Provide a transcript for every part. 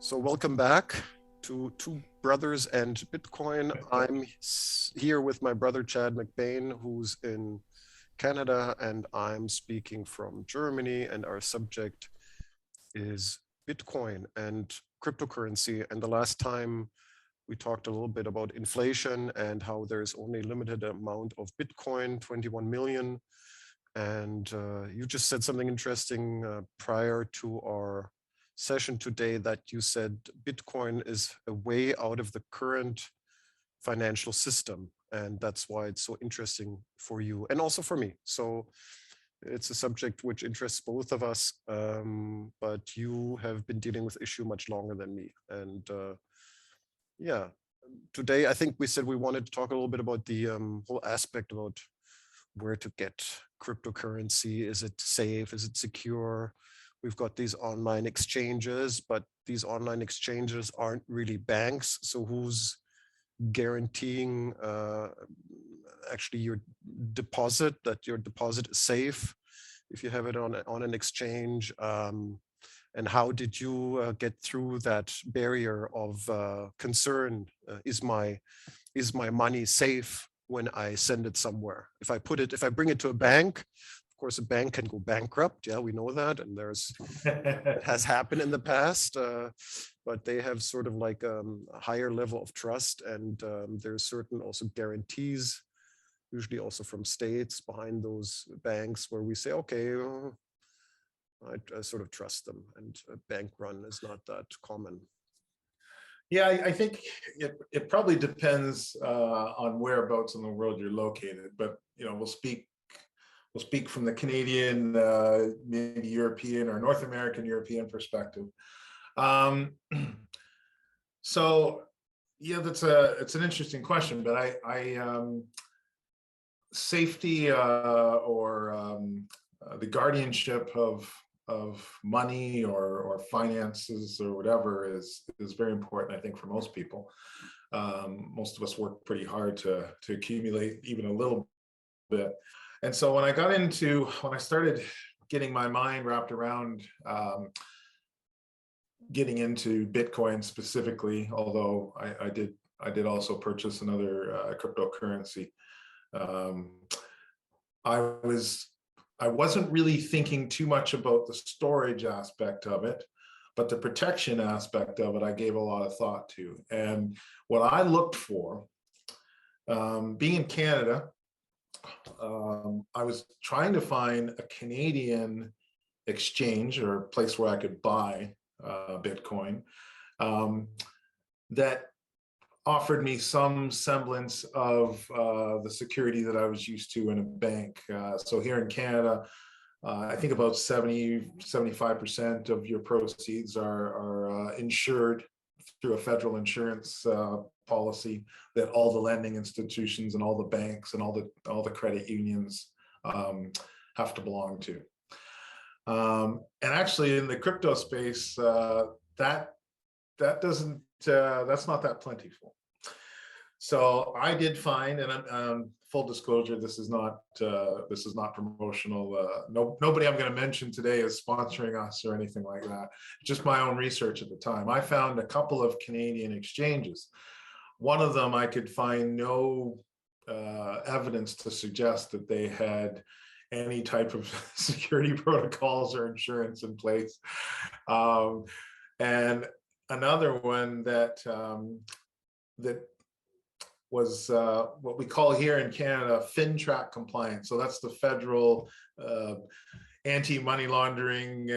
So welcome back to Two Brothers and Bitcoin. I'm here with my brother Chad McBain, who's in Canada, and I'm speaking from Germany, and our subject is Bitcoin and cryptocurrency. And the last time we talked a little bit about inflation and how there's only a limited amount of Bitcoin, 21 million. And you just said something interesting prior to our session today, that you said Bitcoin is a way out of the current financial system. And that's why it's so interesting for you and also for me. So it's a subject which interests both of us, but you have been dealing with the issue much longer than me. And yeah, today I think we said we wanted to talk a little bit about the whole aspect about where to get cryptocurrency. Is it safe? Is it secure? We've got these online exchanges, but these online exchanges aren't really banks. So who's guaranteeing actually your deposit, that your deposit is safe if you have it on an exchange? And how did you get through that barrier of concern? Is my money safe when I send it somewhere? If I bring it to a bank, of course, a bank can go bankrupt. Yeah, we know that. And it has happened in the past, but they have sort of like a higher level of trust. And there's certain also guarantees, usually also from states behind those banks, where we say, okay, I sort of trust them. And a bank run is not that common. Yeah, I think it probably depends on whereabouts in the world you're located, but we'll speak from the Canadian, maybe European or North American European perspective. So yeah, it's an interesting question, but safety or the guardianship of money or finances or whatever is very important, I think, for most people. Most of us work pretty hard to accumulate even a little bit. And so when I started getting my mind wrapped around getting into Bitcoin specifically, although I did also purchase another cryptocurrency, I wasn't really thinking too much about the storage aspect of it, but the protection aspect of it, I gave a lot of thought to. And what I looked for, being in Canada, I was trying to find a Canadian exchange or place where I could buy Bitcoin that offered me some semblance of the security that I was used to in a bank. So here in Canada, I think about 75% of your proceeds are insured through a federal insurance policy that all the lending institutions and all the banks and all the credit unions have to belong to. And actually, in the crypto space, that's not that plentiful. So I did find, and full disclosure, this is not promotional. Nobody I'm going to mention today is sponsoring us or anything like that. Just my own research at the time. I found a couple of Canadian exchanges. One of them, I could find no evidence to suggest that they had any type of security protocols or insurance in place. And another one that was what we call here in Canada FinTrack compliant. So that's the federal anti-money laundering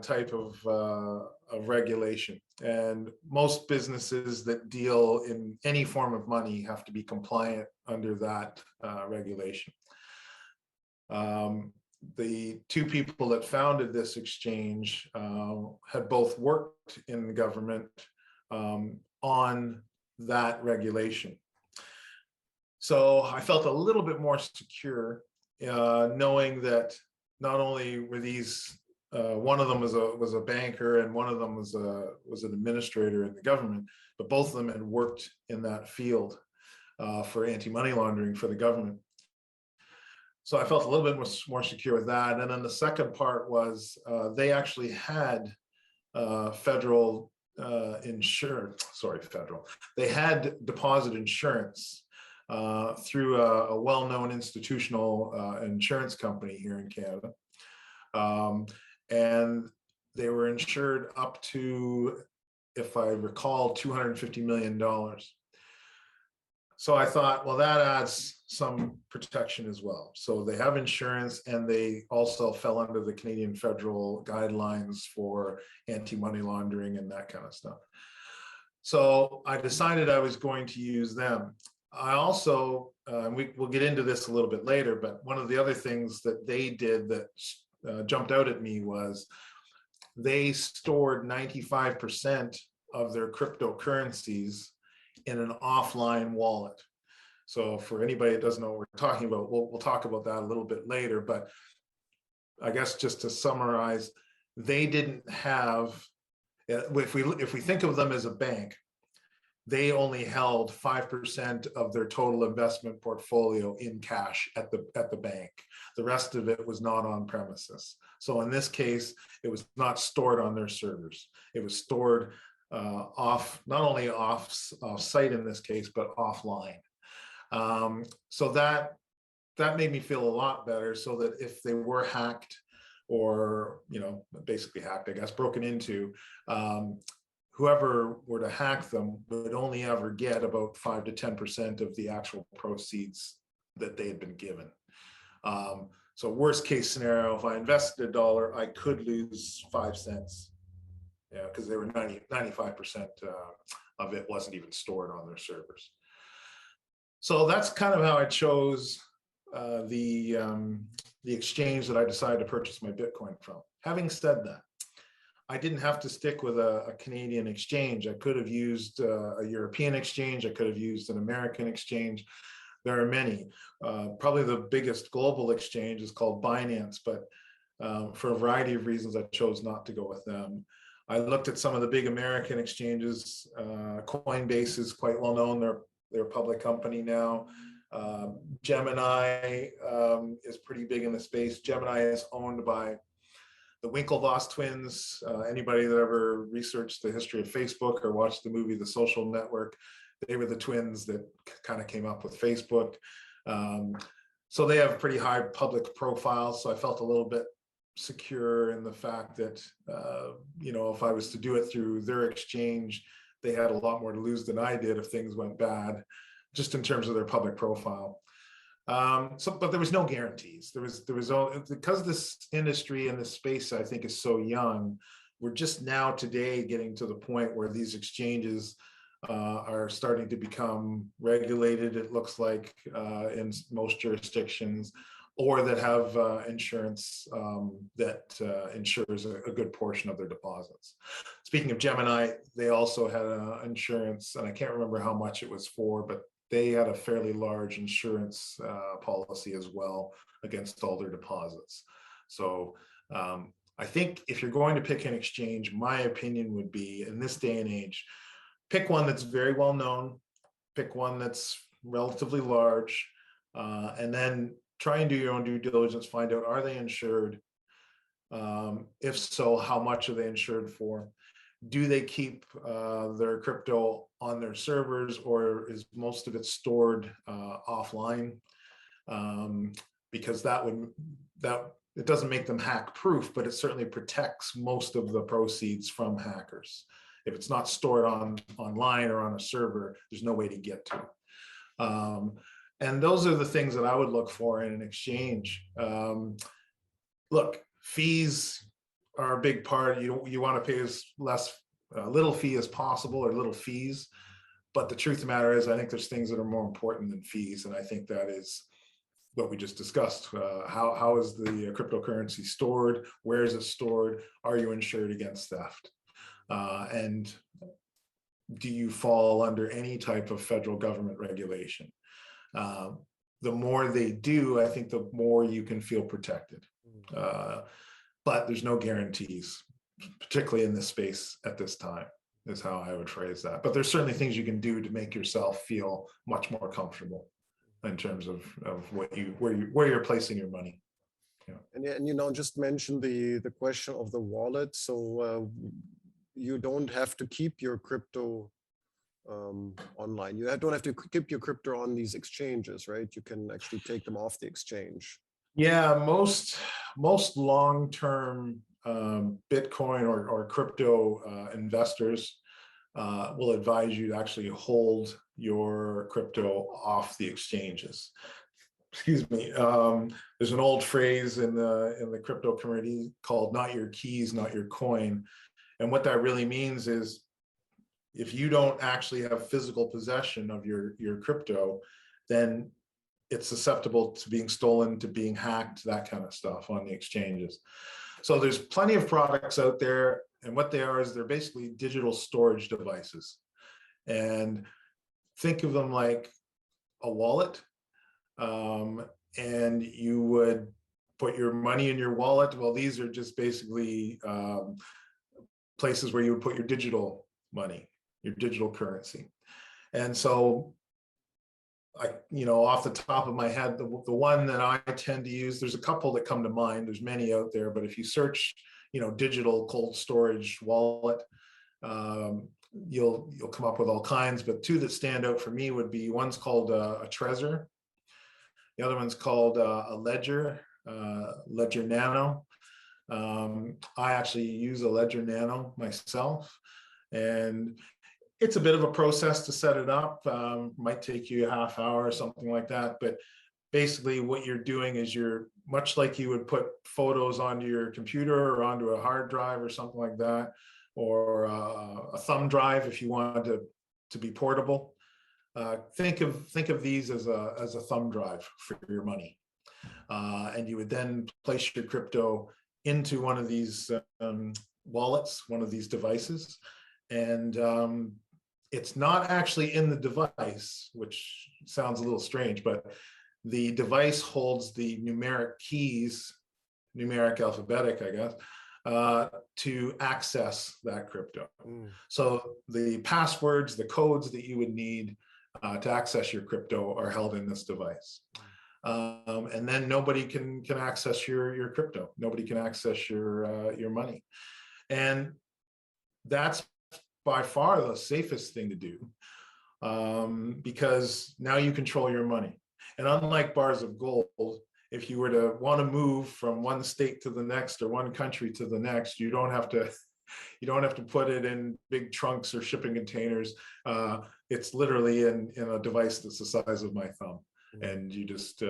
type of regulation. And most businesses that deal in any form of money have to be compliant under that regulation. The two people that founded this exchange had both worked in the government on that regulation. So I felt a little bit more secure knowing that not only were these, one of them was a banker and one of them was an administrator in the government, but both of them had worked in that field for anti-money laundering for the government. So I felt a little bit more secure with that. And then the second part was they actually had federal they had deposit insurance through a well-known institutional insurance company here in Canada. And they were insured up to, if I recall, $250 million. So I thought, well, that adds some protection as well. So they have insurance, and they also fell under the Canadian federal guidelines for anti-money laundering and that kind of stuff. So I decided I was going to use them. I also, we'll get into this a little bit later, but one of the other things that they did that jumped out at me was they stored 95% of their cryptocurrencies in an offline wallet. So for anybody that doesn't know what we're talking about, we'll talk about that a little bit later, but I guess just to summarize, they didn't have, if we think of them as a bank, they only held 5% of their total investment portfolio in cash at the bank. The rest of it was not on premises. So in this case, it was not stored on their servers. It was stored not only off site in this case, but offline. So that made me feel a lot better, so that if they were hacked, or basically hacked, I guess, broken into, whoever were to hack them would only ever get about 5 to 10% of the actual proceeds that they had been given. So worst case scenario, if I invested $1, I could lose 5 cents. Yeah, because they were 95% of it wasn't even stored on their servers. So that's kind of how I chose the exchange that I decided to purchase my Bitcoin from. Having said that, I didn't have to stick with a Canadian exchange. I could have used a European exchange. I could have used an American exchange. There are many. Probably the biggest global exchange is called Binance, but for a variety of reasons, I chose not to go with them. I looked at some of the big American exchanges. Coinbase is quite well known. They're a public company now. Gemini is pretty big in the space. Gemini is owned by the Winklevoss twins. Anybody that ever researched the history of Facebook or watched the movie The Social Network, they were the twins that kind of came up with Facebook. So they have pretty high public profiles. So I felt a little bit secure in the fact that, if I was to do it through their exchange, they had a lot more to lose than I did if things went bad, just in terms of their public profile. But there was no guarantees. There was because this industry and this space, I think, is so young. We're just now today getting to the point where these exchanges are starting to become regulated, it looks like, in most jurisdictions, or that have insurance that insures a good portion of their deposits. Speaking of Gemini, they also had insurance, and I can't remember how much it was for, but they had a fairly large insurance policy as well against all their deposits. So I think if you're going to pick an exchange, my opinion would be, in this day and age, pick one that's very well known, pick one that's relatively large, and then try and do your own due diligence, find out, are they insured? If so, how much are they insured for? Do they keep their crypto on their servers, or is most of it stored offline? Because it doesn't make them hack proof, but it certainly protects most of the proceeds from hackers. If it's not stored online or on a server, there's no way to get to it. And those are the things that I would look for in an exchange. Look, fees are a big part. You want to pay as little fee as possible, or little fees. But the truth of the matter is, I think there's things that are more important than fees. And I think that is what we just discussed. How is the cryptocurrency stored? Where is it stored? Are you insured against theft? And do you fall under any type of federal government regulation? The more they do, I think the more you can feel protected. But there's no guarantees, particularly in this space at this time, is how I would phrase that. But there's certainly things you can do to make yourself feel much more comfortable in terms of where you're placing your money. And just mention the question of the wallet. So you don't have to keep your crypto online. You don't have to keep your crypto on these exchanges, right? You can actually take them off the exchange. Yeah, most long-term Bitcoin or crypto investors will advise you to actually hold your crypto off the exchanges. Excuse me. There's an old phrase in the crypto community called "not your keys, not your coin," and what that really means is if you don't actually have physical possession of your crypto, then it's susceptible to being stolen, to being hacked, that kind of stuff on the exchanges. So there's plenty of products out there, and what they are is they're basically digital storage devices. And think of them like a wallet, and you would put your money in your wallet. Well, these are just basically places where you would put your digital money, your digital currency. And so off the top of my head, the one that I tend to use, there's a couple that come to mind. There's many out there, but if you search, digital cold storage wallet, you'll come up with all kinds. But two that stand out for me would be, one's called a Trezor. The other one's called a Ledger, Ledger Nano. I actually use a Ledger Nano myself, and it's a bit of a process to set it up. Might take you a half hour or something like that. But basically what you're doing is you're much like you would put photos onto your computer or onto a hard drive or something like that, or a thumb drive if you wanted to be portable. Think of these as a thumb drive for your money. And you would then place your crypto into one of these wallets, one of these devices. And it's not actually in the device, which sounds a little strange, but the device holds the numeric keys, numeric alphabetic, I guess, to access that crypto. So the passwords, the codes that you would need to access your crypto are held in this device. And then nobody can access your crypto. Nobody can access your money. And that's by far the safest thing to do, because now you control your money. And unlike bars of gold, if you were to want to move from one state to the next or one country to the next, you don't have to put it in big trunks or shipping containers. It's literally in a device that's the size of my thumb, and you just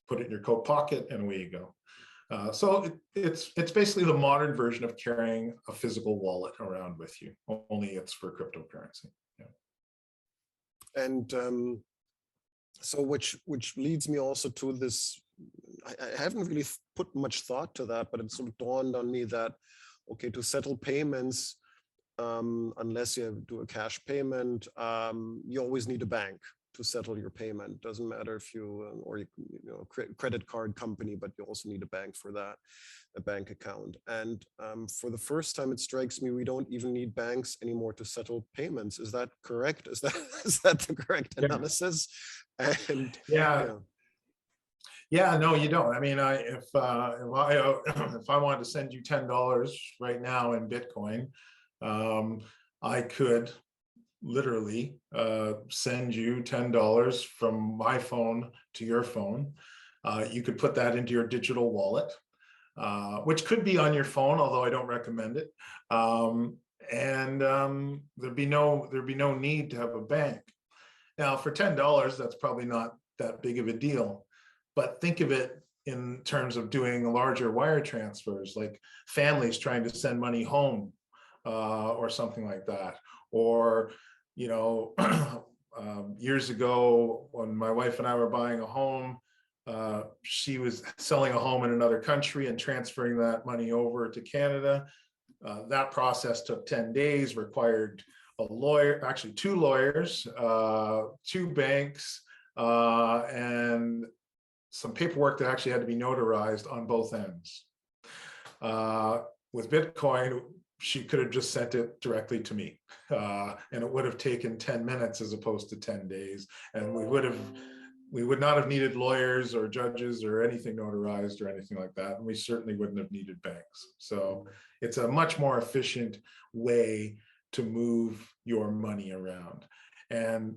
put it in your coat pocket, and away you go. So it's basically the modern version of carrying a physical wallet around with you, only it's for cryptocurrency. Yeah. And so which leads me also to this. I haven't really put much thought to that, but it sort of dawned on me that, okay, to settle payments, unless you do a cash payment, you always need a bank to settle your payment. Doesn't matter if credit card company, but you also need a bank for that, a bank account. And for the first time, it strikes me we don't even need banks anymore to settle payments. Is that correct? Is that the correct analysis? And yeah, no, you don't. I mean, if I wanted to send you $10 right now in Bitcoin, I could literally send you $10 from my phone to your phone. You could put that into your digital wallet, which could be on your phone, although I don't recommend it. And there'd be no need to have a bank. Now, for $10, that's probably not that big of a deal, but think of it in terms of doing larger wire transfers, like families trying to send money home, or something like that. Or, years ago when my wife and I were buying a home, she was selling a home in another country and transferring that money over to Canada. That process took 10 days, required a lawyer, actually 2 lawyers, 2 banks, and some paperwork that actually had to be notarized on both ends. With Bitcoin, she could have just sent it directly to me, and it would have taken 10 minutes as opposed to 10 days. And we would have we would not have needed lawyers or judges or anything notarized or anything like that. And we certainly wouldn't have needed banks. So it's a much more efficient way to move your money around. And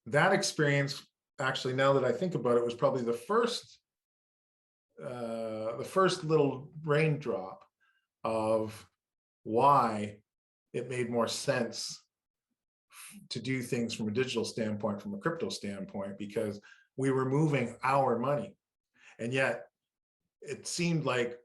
that experience, actually, now that I think about it, was probably the first little raindrop of why it made more sense to do things from a digital standpoint, from a crypto standpoint, because we were moving our money. And yet it seemed like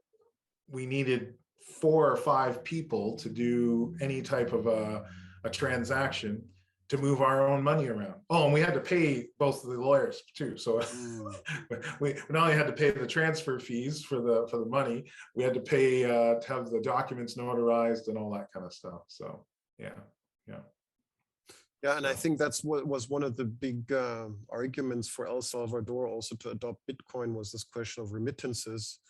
we needed 4 or 5 people to do any type of a transaction to move our own money around. Oh, and we had to pay both of the lawyers too. So we not only had to pay the transfer fees for the money, we had to pay to have the documents notarized and all that kind of stuff. So yeah. Yeah, and I think that's what was one of the big arguments for El Salvador also to adopt Bitcoin, was this question of remittances.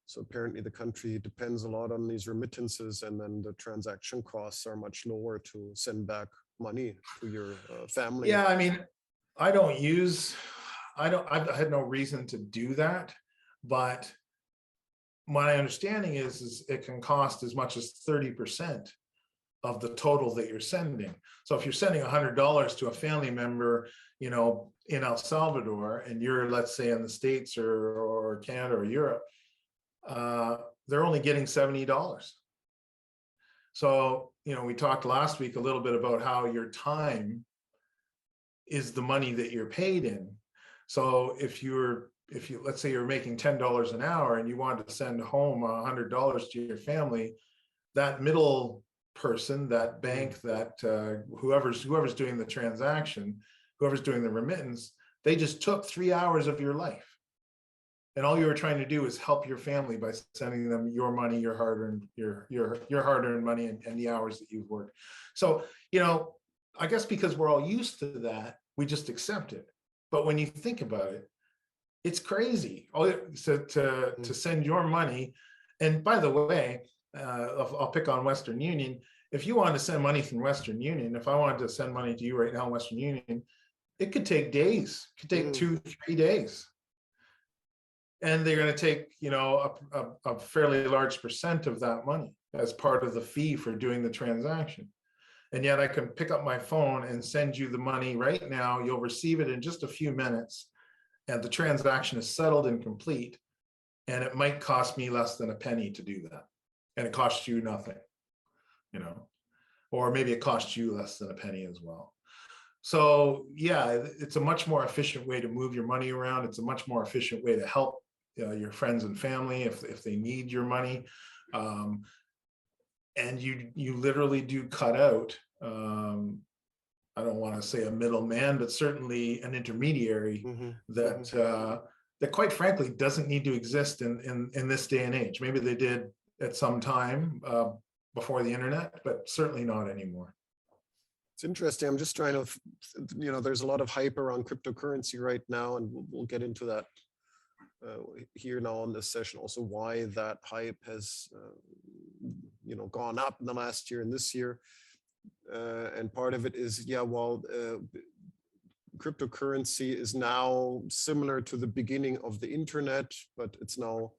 So apparently the country depends a lot on these remittances, and then the transaction costs are much lower to send back money to your family. Yeah, I mean, I've had no reason to do that, but my understanding is it can cost as much as 30% of the total that you're sending. So if you're sending $100 to a family member, in El Salvador, and you're, let's say, in the States or Canada or Europe, they're only getting $70. So, we talked last week a little bit about how your time is the money that you're paid in. So if you let's say you're making $10 an hour and you want to send home $100 to your family, that middle person, that bank, that whoever's doing the transaction, whoever's doing the remittance, they just took 3 hours of your life. And all you were trying to do is help your family by sending them your money, your hard-earned, your hard-earned money, and the hours that you've worked. So, I guess because we're all used to that, we just accept it. But when you think about it, it's crazy. To send your money. And by the way, I'll pick on Western Union. If you want to send money from Western Union, if I wanted to send money to you right now in Western Union, it could take days. It could take 2-3 days. And they're going to take, a fairly large percent of that money as part of the fee for doing the transaction. And yet I can pick up my phone and send you the money right now. You'll receive it in just a few minutes, and the transaction is settled and complete. And it might cost me less than a penny to do that. And it costs you nothing, or maybe it costs you less than a penny as well. So yeah, it's a much more efficient way to move your money around. It's a much more efficient way to help your friends and family if they need your money. And you literally do cut out, I don't want to say a middleman, but certainly an intermediary that quite frankly doesn't need to exist in this day and age. Maybe they did at some time before the internet, but certainly not anymore. It's interesting. I'm just trying to, there's a lot of hype around cryptocurrency right now, and we'll get into that here now in this session, also why that hype has, gone up in the last year and this year. And part of it is, cryptocurrency is now similar to the beginning of the internet, but it's now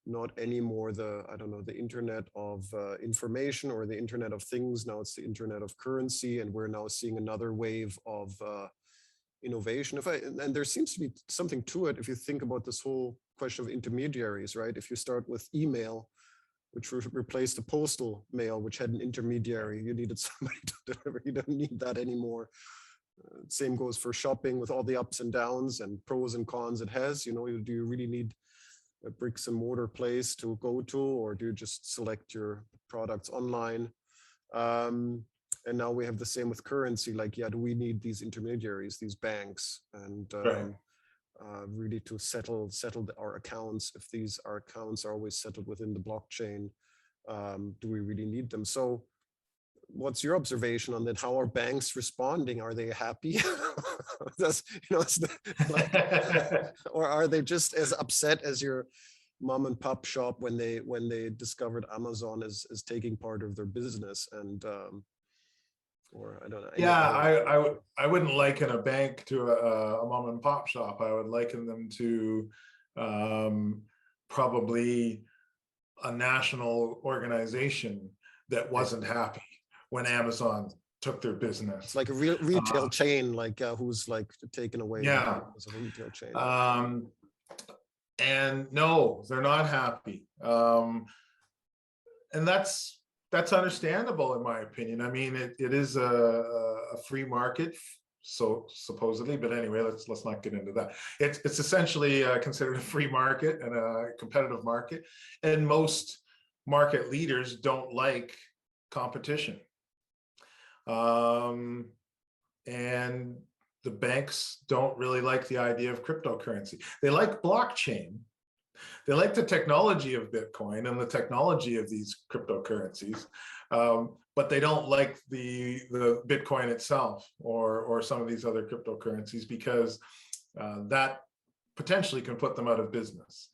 not anymore the internet of information or the internet of things. Now it's the internet of currency, and we're now seeing another wave of innovation. And there seems to be something to it if you think about this whole question of intermediaries, right? If you start with email, which replaced the postal mail, which had an intermediary, you needed somebody to deliver. You don't need that anymore. Same goes for shopping, with all the ups and downs and pros and cons it has. Do you really need a bricks and mortar place to go to, or do you just select your products online? And now we have the same with currency. Do we need these intermediaries, these banks, and really to settle our accounts? If our accounts are always settled within the blockchain, do we really need them? So what's your observation on that? How are banks responding? Are they happy? Or are they just as upset as your mom and pop shop when they discovered Amazon is taking part of their business? And or I don't know. Yeah, I wouldn't liken a bank to a mom and pop shop. I would liken them to probably a national organization that wasn't happy when Amazon took their It's business. like a real retail chain, like who's like taken away Yeah. as a retail chain. And no, they're not happy. And that's understandable in my opinion. I mean, it is a free market, so supposedly, but anyway, let's not get into that. It's essentially considered a free market and a competitive market, and most market leaders don't like competition. And the banks don't really like the idea of cryptocurrency. They like blockchain. They like the technology of Bitcoin and the technology of these cryptocurrencies, but they don't like the Bitcoin itself or some of these other cryptocurrencies because that potentially can put them out of business.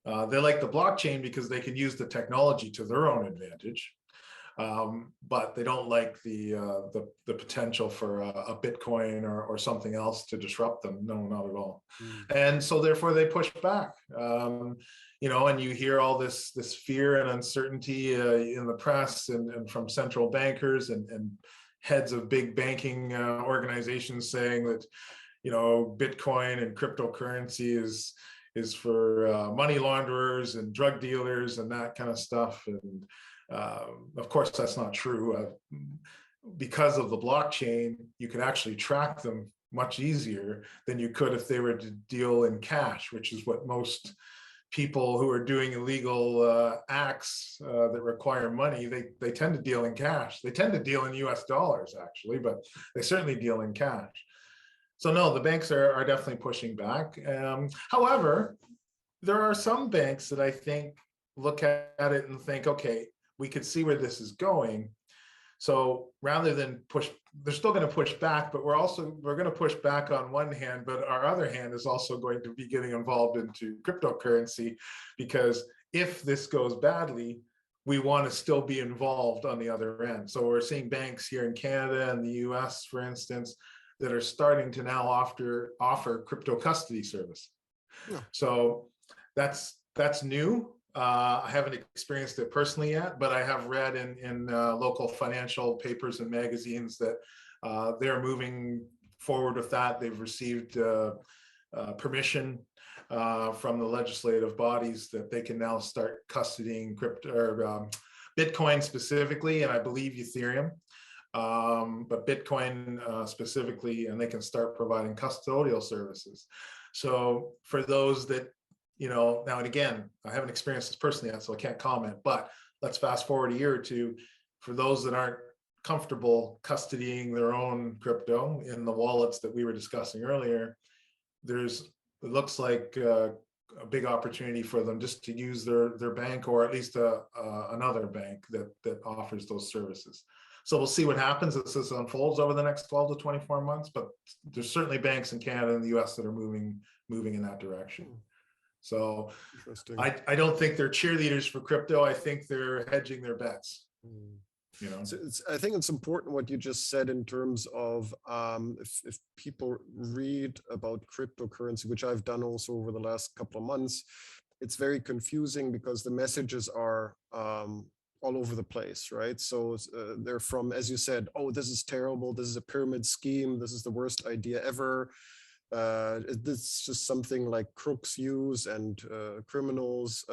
They like the blockchain because they can use the technology to their own advantage. But they don't like the potential for a Bitcoin or something else to disrupt them. No, not at all. And so therefore they push back. You know, and you hear all this fear and uncertainty in the press and from central bankers and heads of big banking organizations saying that, you know, Bitcoin and cryptocurrency is for money launderers and drug dealers and that kind of stuff. And of course, that's not true. Because of the blockchain, you can actually track them much easier than you could if they were to deal in cash, which is what most people who are doing illegal acts that require money, they tend to deal in cash. They tend to deal in US dollars, actually, but they certainly deal in cash. So no, the banks are definitely pushing back. However, there are some banks that I think look at it and think, okay, we could see where this is going. So rather than push, they're still going to push back, but we're going to push back on one hand, but our other hand is also going to be getting involved into cryptocurrency, because if this goes badly, we want to still be involved on the other end. So we're seeing banks here in Canada and the US, for instance, that are starting to now offer crypto custody service. Yeah. So that's new. I haven't experienced it personally yet, but I have read in local financial papers and magazines that they're moving forward with that. They've received permission from the legislative bodies that they can now start custodying crypto or Bitcoin specifically, and I believe Ethereum, but Bitcoin specifically, and they can start providing custodial services. So for those that, you know, now and again, I haven't experienced this personally yet, so I can't comment, but let's fast forward a year or two. For those that aren't comfortable custodying their own crypto in the wallets that we were discussing earlier, it looks like a big opportunity for them just to use their bank, or at least another bank that offers those services. So we'll see what happens as this unfolds over the next 12 to 24 months, but there's certainly banks in Canada and the US that are moving in that direction. So I don't think they're cheerleaders for crypto. I think they're hedging their bets. You know, I think it's important what you just said in terms of if people read about cryptocurrency, which I've done also over the last couple of months, it's very confusing because the messages are all over the place, right? So they're from, as you said, oh, this is terrible. This is a pyramid scheme. This is the worst idea ever. This is just something like crooks use and criminals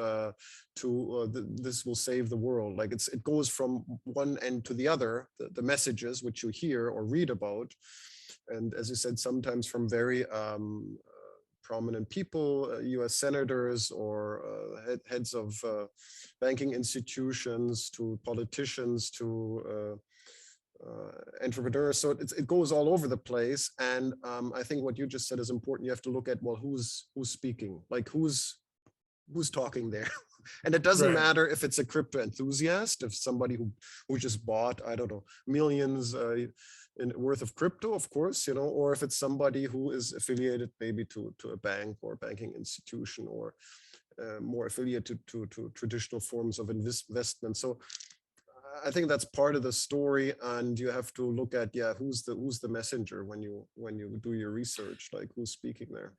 this will save the world. Like it goes from one end to the other, the messages which you hear or read about. And as you said, sometimes from very prominent people, US senators or heads of banking institutions, to politicians, to entrepreneurs. So it goes all over the place. And I think what you just said is important. You have to look at, well, who's speaking, like who's talking there. And it doesn't matter if it's a crypto enthusiast, if somebody who just bought, I don't know, millions worth of crypto, of course, you know, or if it's somebody who is affiliated maybe to a bank or banking institution, or more affiliated to traditional forms of investment. So I think that's part of the story, and you have to look at, yeah, who's the messenger when you do your research, like who's speaking there.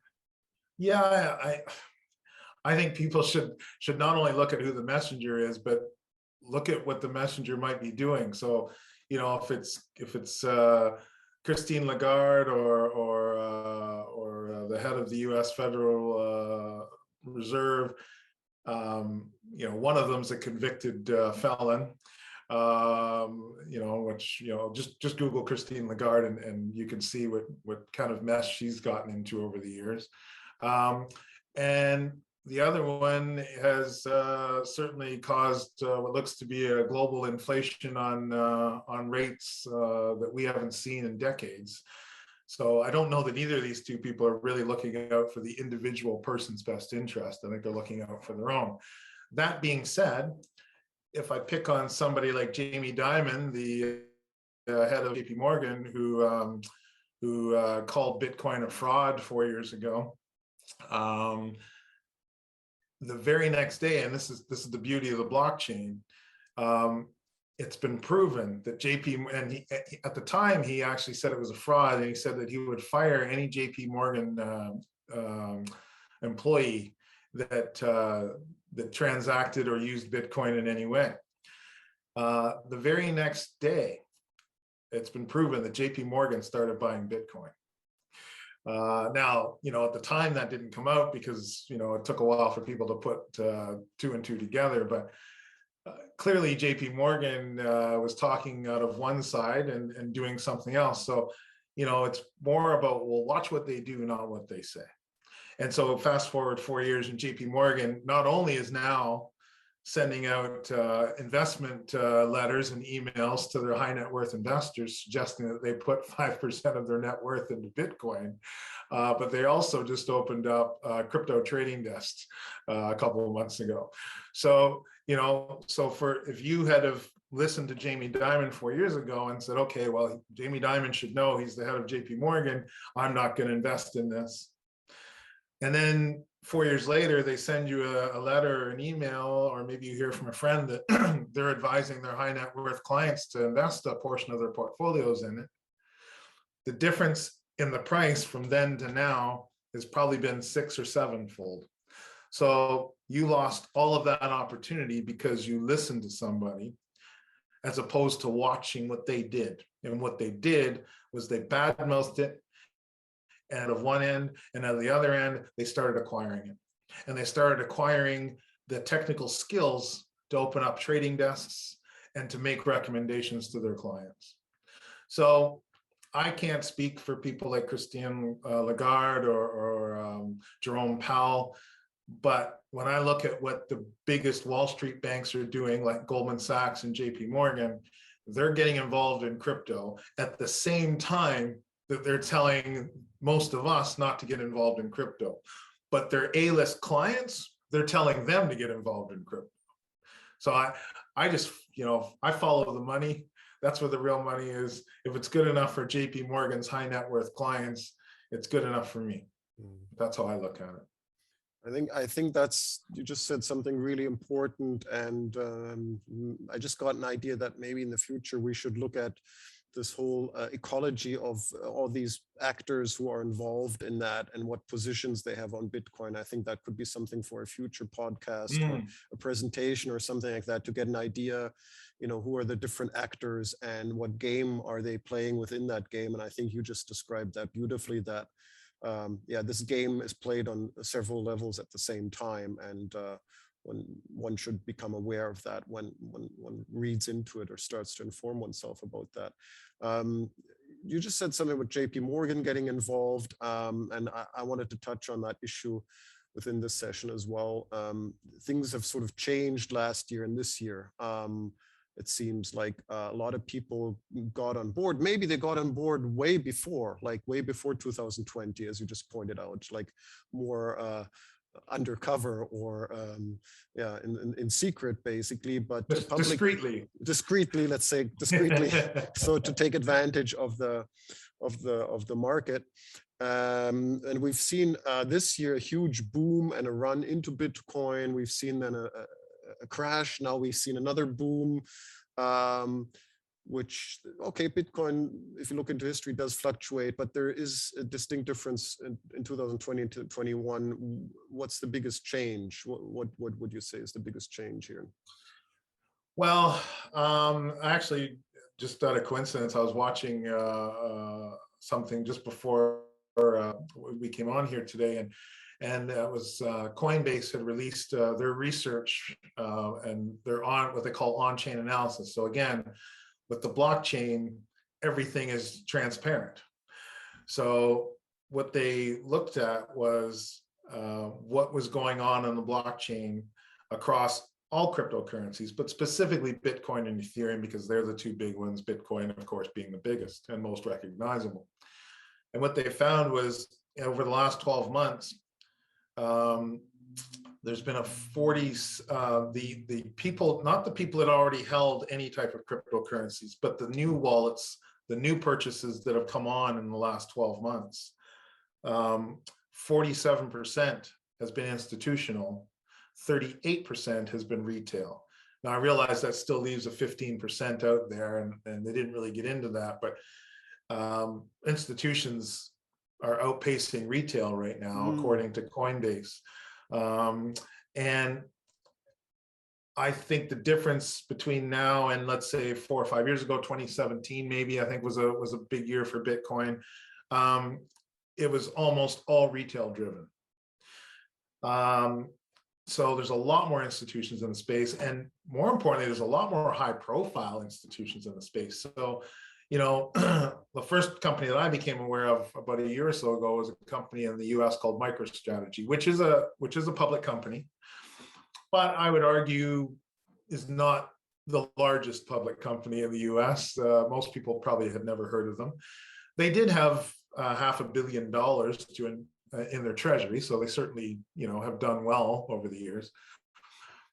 Yeah, I think people should not only look at who the messenger is, but look at what the messenger might be doing. So, if it's Christine Lagarde or the head of the U.S. Federal Reserve, one of them's a convicted felon. Which just Google Christine Lagarde and you can see what kind of mess she's gotten into over the years. And the other one has certainly caused what looks to be a global inflation on rates that we haven't seen in decades. So I don't know that either of these two people are really looking out for the individual person's best interest. I think they're looking out for their own. That being said, if I pick on somebody like Jamie Dimon, the head of JP Morgan, who called Bitcoin a fraud 4 years ago, the very next day, and this is the beauty of the blockchain, it's been proven that at the time he actually said it was a fraud, and he said that he would fire any JP Morgan employee that transacted or used Bitcoin in any way. The very next day, it's been proven that JP Morgan started buying Bitcoin. Now, at the time that didn't come out because, it took a while for people to put two and two together, but clearly JP Morgan was talking out of one side and doing something else. So, it's more about, well, watch what they do, not what they say. And so fast forward 4 years, and JP Morgan not only is now sending out investment letters and emails to their high net worth investors suggesting that they put 5% of their net worth into Bitcoin, but they also just opened up crypto trading desks a couple of months ago. So, if you had have listened to Jamie Dimon 4 years ago and said, okay, well, Jamie Dimon should know, he's the head of JP Morgan, I'm not going to invest in this. And then 4 years later, they send you a letter or an email, or maybe you hear from a friend that they're advising their high net worth clients to invest a portion of their portfolios in it. The difference in the price from then to now has probably been 6 or 7-fold. So you lost all of that opportunity because you listened to somebody as opposed to watching what they did. And what they did was they badmouthed it, and of one end, and at the other end, they started acquiring it. And they started acquiring the technical skills to open up trading desks and to make recommendations to their clients. So I can't speak for people like Christine Lagarde or Jerome Powell, but when I look at what the biggest Wall Street banks are doing, like Goldman Sachs and JP Morgan, they're getting involved in crypto at the same time that they're telling most of us not to get involved in crypto. But their A-list clients, they're telling them to get involved in crypto. So I just, I follow the money. That's where the real money is. If it's good enough for JP Morgan's high net worth clients, it's good enough for me. That's how I look at it. I think that's, you just said something really important, and I just got an idea that maybe in the future we should look at this whole ecology of all these actors who are involved in that and what positions they have on Bitcoin. I think that could be something for a future podcast or a presentation or something like that, to get an idea, who are the different actors and what game are they playing within that game. And I think you just described that beautifully, that this game is played on several levels at the same time, and when one should become aware of that when one reads into it or starts to inform oneself about that. You just said something with JP Morgan getting involved, and I wanted to touch on that issue within this session as well. Things have sort of changed last year and this year. It seems like a lot of people got on board. Maybe they got on board way before 2020, as you just pointed out, like more undercover or in secret, basically, but discreetly, let's say discreetly, so to take advantage of the market. And we've seen this year a huge boom and a run into Bitcoin. We've seen then a crash. Now we've seen another boom. um, which, okay, Bitcoin, if you look into history, does fluctuate, but there is a distinct difference in 2020 to 21. What's the biggest change? What would you say is the biggest change here? Well, actually, just out of coincidence, I was watching something just before we came on here today, and it was Coinbase had released their research, and they're on what they call on-chain analysis. So again, with the blockchain, everything is transparent. So what they looked at was what was going on the blockchain across all cryptocurrencies, but specifically Bitcoin and Ethereum, because they're the two big ones, Bitcoin, of course, being the biggest and most recognizable. And what they found was over the last 12 months, there's been a 40, the people, not the people that already held any type of cryptocurrencies, but the new wallets, the new purchases that have come on in the last 12 months, 47% has been institutional, 38% has been retail. Now I realize that still leaves a 15% out there, and they didn't really get into that, but institutions are outpacing retail right now, according to Coinbase. And I think the difference between now and let's say 4 or 5 years ago, 2017 maybe, I think was a big year for Bitcoin. It was almost all retail driven. So there's a lot more institutions in the space, and more importantly, there's a lot more high profile institutions in the space. So, you know, the first company that I became aware of about a year or so ago was a company in the US called MicroStrategy, which is a public company, but I would argue is not the largest public company in the US. Most people probably had never heard of them. They did have $500 million in their treasury, so they certainly, you know, have done well over the years.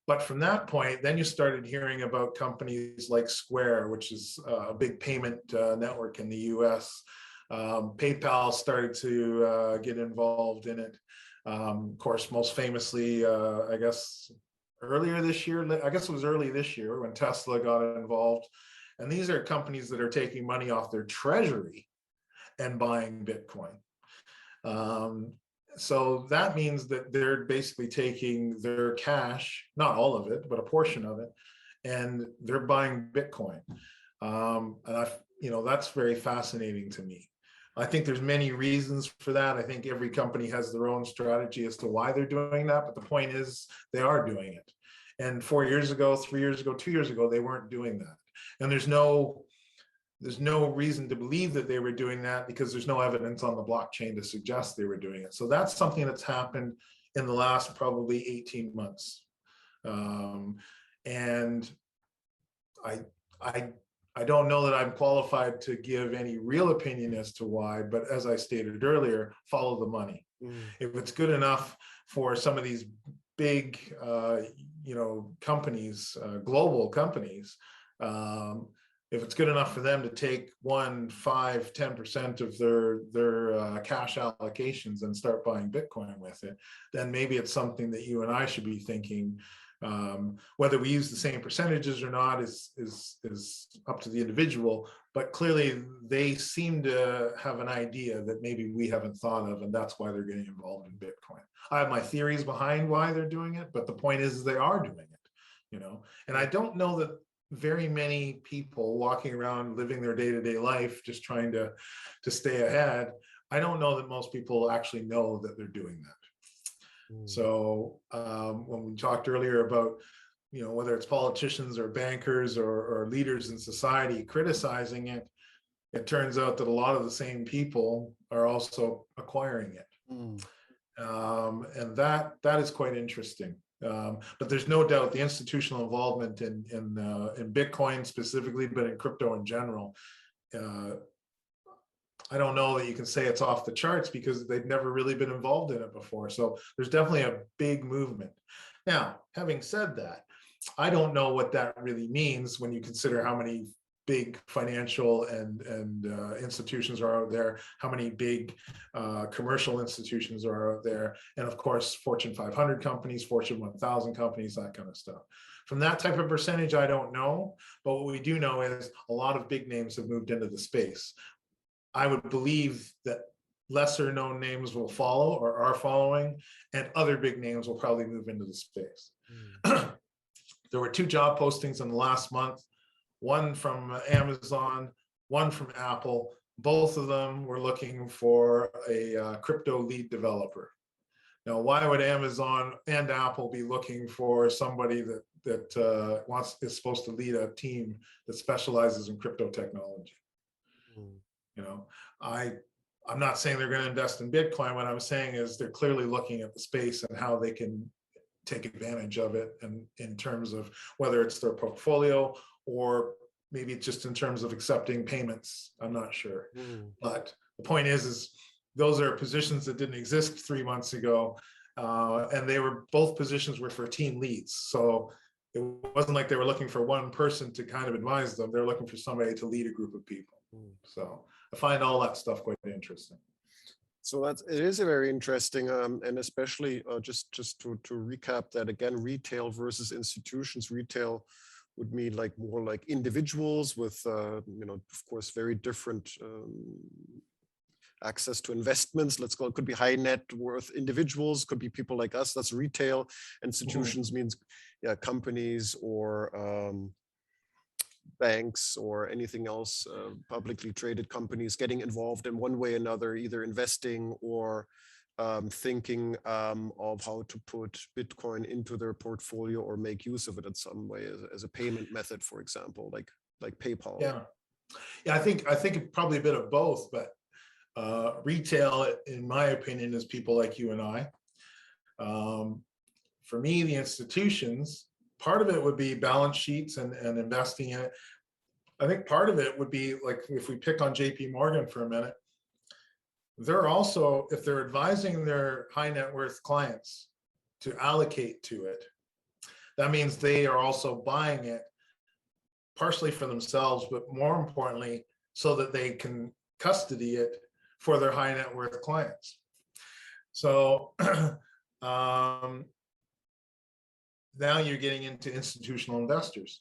But from that point, then you started hearing about companies like Square, which is a big payment network in the US. PayPal started to get involved in it. Of course, most famously, I guess earlier this year, I guess it was early this year when Tesla got involved. And these are companies that are taking money off their treasury and buying Bitcoin. So that means that they're basically taking their cash, not all of it, but a portion of it, and they're buying Bitcoin. And you know, that's very fascinating to me. I think there's many reasons for that. I think every company has their own strategy as to why they're doing that, but the point is they are doing it. And 4 years ago, 3 years ago, 2 years ago, they weren't doing that. And there's no reason to believe that they were doing that because there's no evidence on the blockchain to suggest they were doing it. So that's something that's happened in the last probably 18 months. And I don't know that I'm qualified to give any real opinion as to why, but as I stated earlier, follow the money. If it's good enough for some of these big, you know, companies, global companies, if it's good enough for them to take 1, 5, 10% of their cash allocations and start buying Bitcoin with it, then maybe it's something that you and I should be thinking. Whether we use the same percentages or not is up to the individual, but clearly they seem to have an idea that maybe we haven't thought of, and that's why they're getting involved in Bitcoin. I have my theories behind why they're doing it, but the point is they are doing it, you know. And I don't know that very many people walking around living their day-to-day life just trying to stay ahead, I don't know that most people actually know that they're doing that. So when we talked earlier about, you know, whether it's politicians or bankers or leaders in society criticizing it, it turns out that a lot of the same people are also acquiring it. And that is quite interesting. But there's no doubt the institutional involvement in Bitcoin specifically, but in crypto in general, I don't know that you can say it's off the charts because they've never really been involved in it before. So there's definitely a big movement. Now, having said that, I don't know what that really means when you consider how many big financial and institutions are out there, how many big commercial institutions are out there, and of course, Fortune 500 companies, Fortune 1000 companies, that kind of stuff. From that type of percentage, I don't know. But what we do know is a lot of big names have moved into the space. I would believe that lesser known names will follow or are following, and other big names will probably move into the space. There were 2 job postings in the last month, one from Amazon, one from Apple. Both of them were looking for a crypto lead developer. Now, why would Amazon and Apple be looking for somebody that is supposed to lead a team that specializes in crypto technology? You know, I'm not saying they're going to invest in Bitcoin. What I'm saying is they're clearly looking at the space and how they can take advantage of it, and in terms of whether it's their portfolio or maybe just in terms of accepting payments. I'm not sure. But the point is those are positions that didn't exist 3 months ago. And they were, both positions were for team leads. So it wasn't like they were looking for one person to kind of advise them. They're looking for somebody to lead a group of people. So I find all that stuff quite interesting. So it is a very interesting, and especially just to recap that again, retail versus institutions. Retail would mean like more like individuals with, of course, very different access to investments. Let's go. It could be high net worth individuals, could be people like us. That's retail. Institutions means companies or banks or anything else, publicly traded companies getting involved in one way or another, either investing or thinking of how to put Bitcoin into their portfolio or make use of it in some way as a payment method, for example, like PayPal. Yeah, I think probably a bit of both, but retail, in my opinion, is people like you and I. For me, the institutions, part of it would be balance sheets and investing in it. I think part of it would be like, if we pick on JP Morgan for a minute, they're also, if they're advising their high net worth clients to allocate to it, that means they are also buying it partially for themselves, but more importantly, so that they can custody it for their high net worth clients. So now you're getting into institutional investors.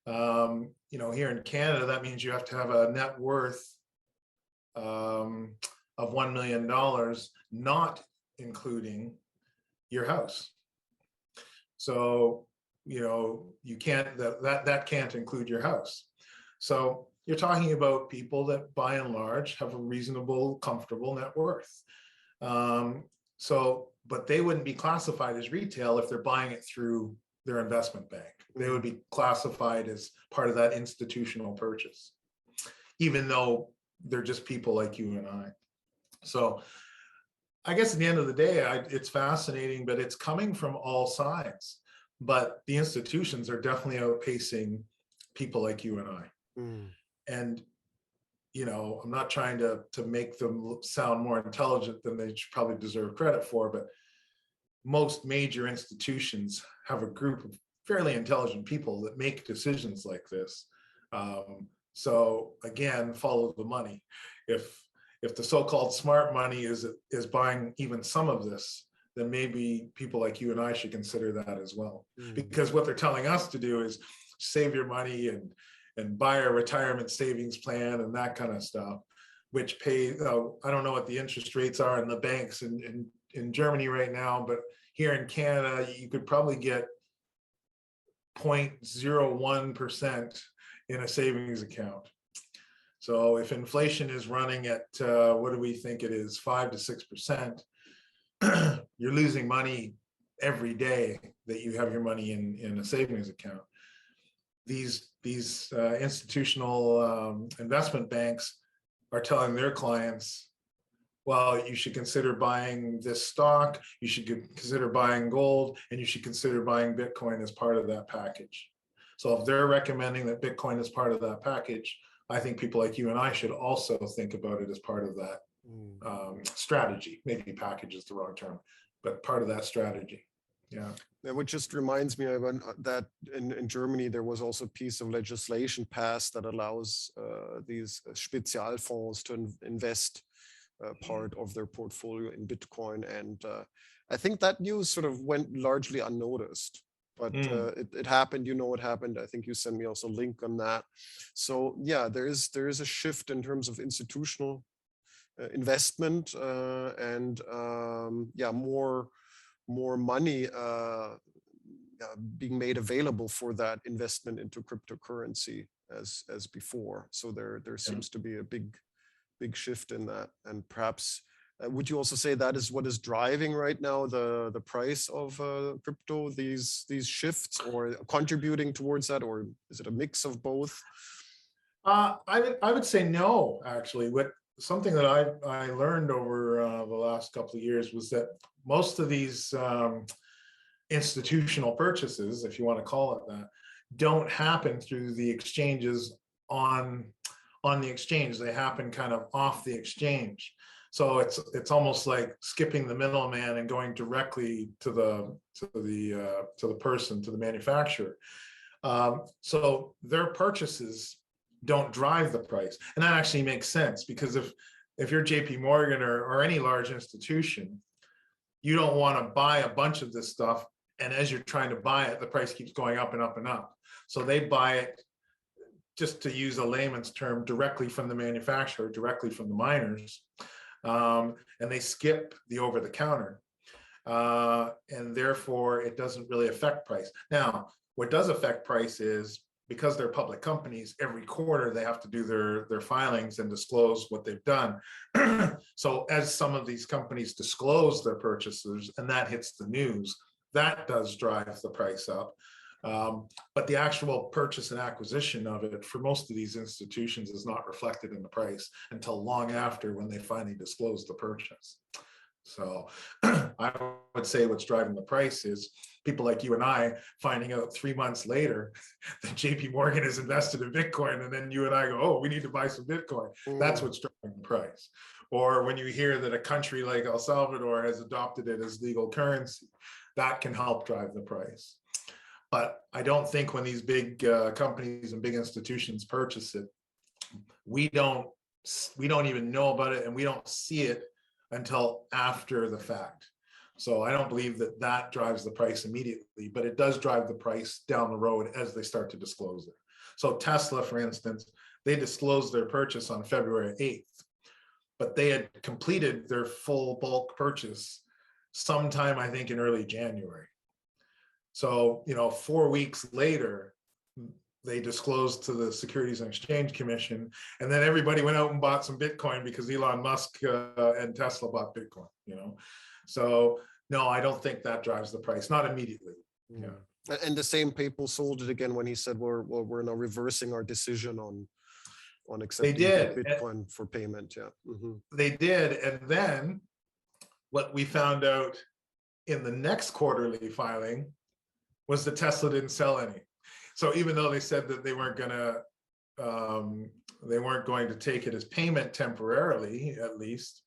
Here in Canada, that means you have to have a net worth of $1 million, not including your house. So, you can't, that can't include your house. So you're talking about people that by and large have a reasonable, comfortable net worth. But they wouldn't be classified as retail if they're buying it through their investment bank. They would be classified as part of that institutional purchase, even though they're just people like you and I. So I guess at the end of the day, it's fascinating, but it's coming from all sides. But the institutions are definitely outpacing people like you and I. And I'm not trying to make them sound more intelligent than they should probably deserve credit for, but most major institutions have a group of fairly intelligent people that make decisions like this. So again, follow the money. If the so-called smart money is buying even some of this, then maybe people like you and I should consider that as well. Because what they're telling us to do is save your money and buy a retirement savings plan and that kind of stuff, which pay, I don't know what the interest rates are in the banks in Germany right now, but here in Canada, you could probably get 0.01% in a savings account. So if inflation is running at, what do we think it is, 5 to 6%, you're losing money every day that you have your money in a savings account. These institutional investment banks are telling their clients, well, you should consider buying this stock, you should consider buying gold, and you should consider buying Bitcoin as part of that package. So if they're recommending that Bitcoin is part of that package, I think people like you and I should also think about it as part of that strategy. Maybe package is the wrong term, but part of that strategy. Yeah. And what just reminds me of that in Germany, there was also a piece of legislation passed that allows these Spezialfonds to invest part of their portfolio in Bitcoin. And I think that news sort of went largely unnoticed. but Mm. it happened. You know what happened. I think you sent me also a link on that. So yeah, there is a shift in terms of institutional investment, and yeah, more money being made available for that investment into cryptocurrency as before. So there seems to be a big shift in that. And perhaps would you also say that is what is driving right now the price of crypto, these shifts, or contributing towards that, or is it a mix of both? I would say no, actually. Something that I learned over the last couple of years was that most of these institutional purchases, if you want to call it that, don't happen through the exchanges on the exchange. They happen kind of off the exchange. So it's almost like skipping the middleman and going directly to the person, to the manufacturer. So their purchases don't drive the price, and that actually makes sense, because if you're JP Morgan or any large institution, you don't want to buy a bunch of this stuff, and as you're trying to buy it, the price keeps going up and up and up. So they buy it, just to use a layman's term, directly from the manufacturer, directly from the miners, and they skip the over-the-counter, and therefore it doesn't really affect price. Now, what does affect price is, because they're public companies, every quarter they have to do their filings and disclose what they've done. So as some of these companies disclose their purchases and that hits the news, that does drive the price up. But the actual purchase and acquisition of it for most of these institutions is not reflected in the price until long after, when they finally disclose the purchase. So I would say what's driving the price is people like you and I finding out 3 months later that JP Morgan has invested in Bitcoin, and then you and I go, oh, we need to buy some Bitcoin. That's what's driving the price. Or when you hear that a country like El Salvador has adopted it as legal currency, that can help drive the price. But I don't think when these big companies and big institutions purchase it, we don't even know about it, and we don't see it until after the fact. So I don't believe that that drives the price immediately, but it does drive the price down the road as they start to disclose it. So Tesla, for instance, they disclosed their purchase on February 8th, but they had completed their full bulk purchase sometime, I think, in early January. So, 4 weeks later, they disclosed to the Securities and Exchange Commission, and then everybody went out and bought some Bitcoin because Elon Musk and Tesla bought Bitcoin, So no, I don't think that drives the price, not immediately. Yeah. And the same people sold it again when he said, we're now reversing our decision on accepting Bitcoin for payment. Yeah. Mm-hmm. They did. And then what we found out in the next quarterly filing was that Tesla didn't sell any. So even though they said that they weren't going to take it as payment temporarily, at least,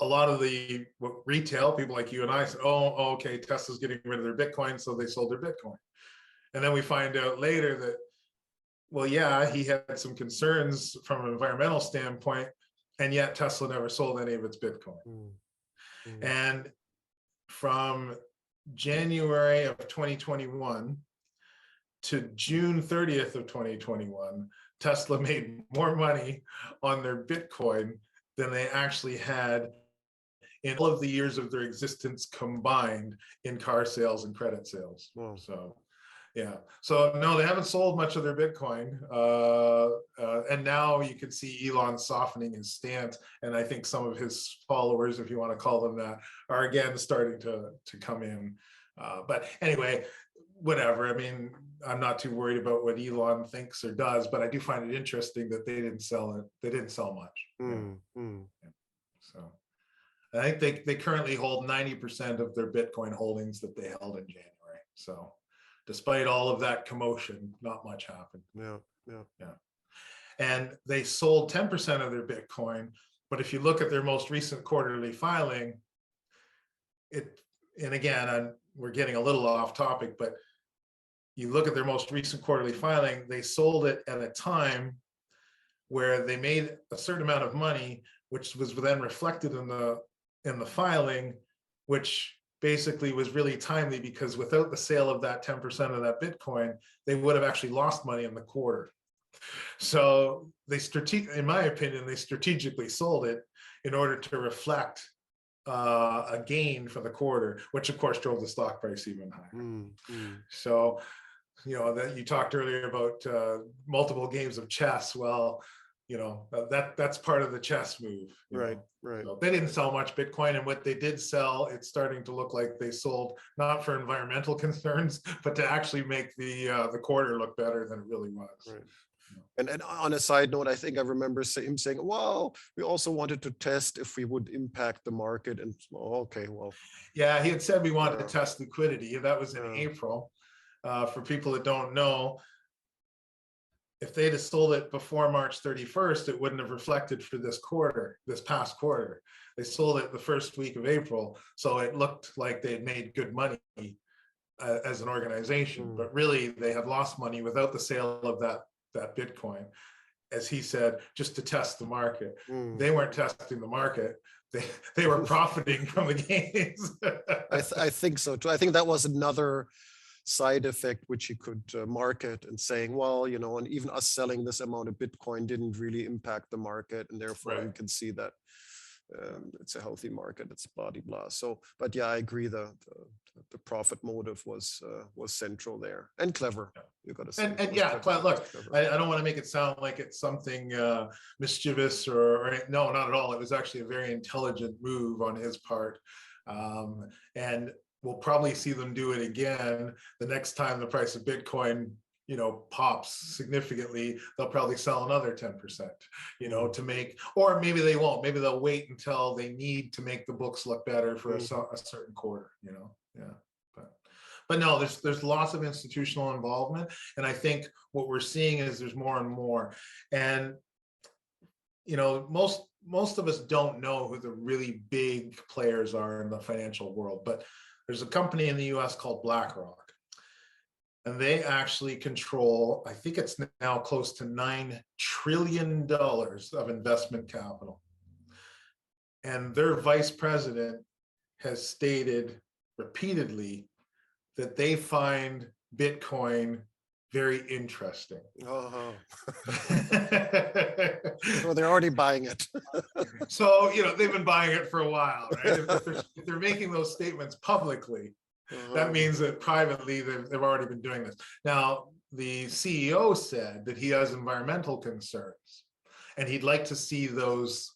a lot of the retail people like you and I said, oh, okay, Tesla's getting rid of their Bitcoin, so they sold their Bitcoin. And then we find out later that, well, yeah, he had some concerns from an environmental standpoint, and yet Tesla never sold any of its Bitcoin. Mm-hmm. And from January of 2021 to June 30th of 2021, Tesla made more money on their Bitcoin than they actually had in all of the years of their existence combined in car sales and credit sales. Wow. So, yeah. So no, they haven't sold much of their Bitcoin. And now you can see Elon softening his stance. And I think some of his followers, if you want to call them that, are again starting to come in. But anyway, whatever. I mean, I'm not too worried about what Elon thinks or does, but I do find it interesting that they didn't sell it. They didn't sell much. Yeah. So I think they currently hold 90% of their Bitcoin holdings that they held in January. So despite all of that commotion, not much happened. Yeah. And they sold 10% of their Bitcoin, but if you look at their most recent quarterly filing, and again, we're getting a little off topic, but you look at their most recent quarterly filing, they sold it at a time where they made a certain amount of money, which was then reflected in the filing, which basically was really timely, because without the sale of that 10% of that Bitcoin, they would have actually lost money in the quarter. So they in my opinion, they strategically sold it in order to reflect a gain for the quarter, which of course drove the stock price even higher. So, you know, that you talked earlier about multiple games of chess. Well, you know, that's part of the chess move. Right, know? right. So they didn't sell much Bitcoin, and what they did sell, it's starting to look like they sold not for environmental concerns, but to actually make the quarter look better than it really was. Right. And on a side note, I think I remember him saying, well, we also wanted to test if we would impact the market. And okay, well. Yeah, he had said we wanted to test liquidity. That was in April. For people that don't know, if they'd have sold it before March 31st, it wouldn't have reflected for this quarter, this past quarter. They sold it the first week of April, so it looked like they had made good money as an organization, but really they had lost money without the sale of that Bitcoin, as he said, just to test the market. They weren't testing the market. They were profiting from the gains. I think so too. I think that was another side effect which he could market, and saying, well, you know, and even us selling this amount of Bitcoin didn't really impact the market, and therefore you can see that it's a healthy market, it's blah blah. So, but yeah, I agree, the profit motive was central there, and clever. You got to say. And yeah, look, I don't want to make it sound like it's something mischievous or no, not at all. It was actually a very intelligent move on his part, and we'll probably see them do it again the next time the price of Bitcoin, you know, pops significantly. They'll probably sell another 10%, you know, to make, or maybe they won't. Maybe they'll wait until they need to make the books look better for a certain quarter, you know. Yeah. But no, there's lots of institutional involvement, and I think what we're seeing is there's more and more. And you know, most of us don't know who the really big players are in the financial world, but there's a company in the US called BlackRock, and they actually control, I think it's now close to $9 trillion of investment capital. And their vice president has stated repeatedly that they find Bitcoin very interesting. So they're already buying it. So, you know, they've been buying it for a while, right? If they're making those statements publicly, that means that privately they've already been doing this. Now, the CEO said that he has environmental concerns, and he'd like to see those,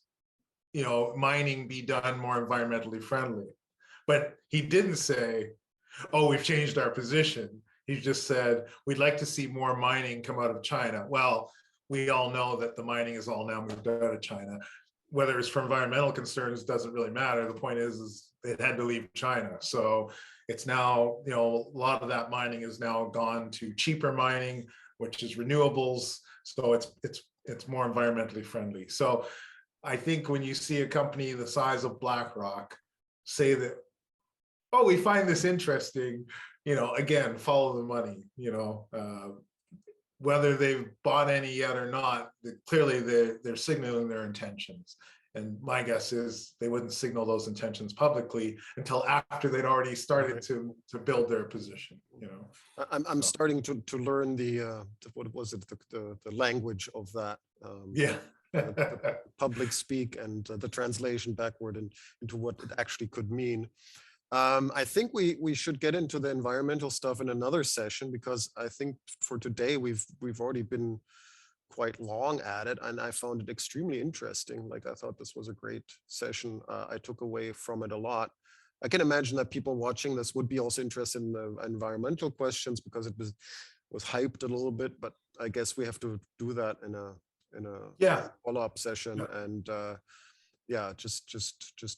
you know, mining be done more environmentally friendly. But he didn't say, oh, we've changed our position. He just said, we'd like to see more mining come out of China. Well, we all know that the mining is all now moved out of China. Whether it's for environmental concerns doesn't really matter. The point is it had to leave China. So it's now, you know, a lot of that mining is now gone to cheaper mining, which is renewables. So it's more environmentally friendly. So I think when you see a company the size of BlackRock say that, oh, we find this interesting, you know, again, follow the money, you know, whether they've bought any yet or not, clearly they're signaling their intentions. And my guess is they wouldn't signal those intentions publicly until after they'd already started to build their position, you know. I'm starting to learn the what was it, the language of that. The public speak and the translation backward and into what it actually could mean. I think we should get into the environmental stuff in another session, because I think for today we've already been quite long at it, and I found it extremely interesting. Like, I thought this was a great session. I took away from it a lot. I can imagine that people watching this would be also interested in the environmental questions, because it was hyped a little bit, but I guess we have to do that in a follow-up session. And yeah, just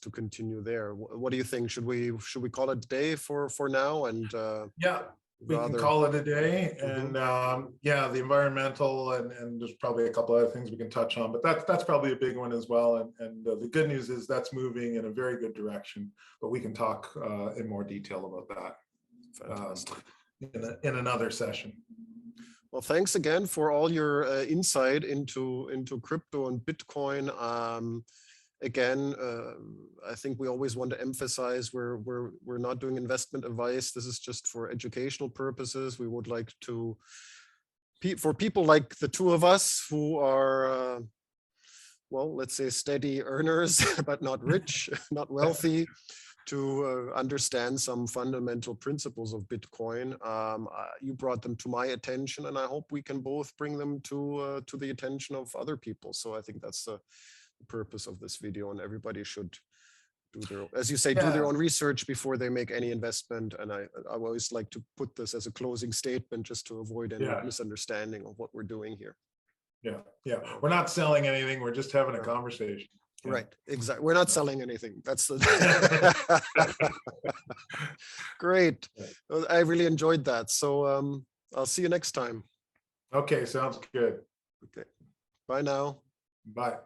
to continue there. What do you think? Should we call it a day for now? And yeah, we can call it a day. And yeah, the environmental and there's probably a couple other things we can touch on, but that's probably a big one as well. And the good news is that's moving in a very good direction, but we can talk in more detail about that in another session. Well, thanks again for all your insight into crypto and Bitcoin. again, I think we always want to emphasize we're not doing investment advice. This is just for educational purposes. We would like to, for people like the two of us who are, well, let's say steady earners, but not rich, not wealthy, to understand some fundamental principles of Bitcoin. You brought them to my attention, and I hope we can both bring them to the attention of other people. So I think that's the purpose of this video, and everybody should do their, as you say, do their own research before they make any investment. And I always like to put this as a closing statement just to avoid any misunderstanding of what we're doing here. Yeah. We're not selling anything. We're just having a conversation. Right, exactly. We're not selling anything. That's the great. I really enjoyed that. So I'll see you next time. Okay, sounds good. Okay. Bye now. Bye.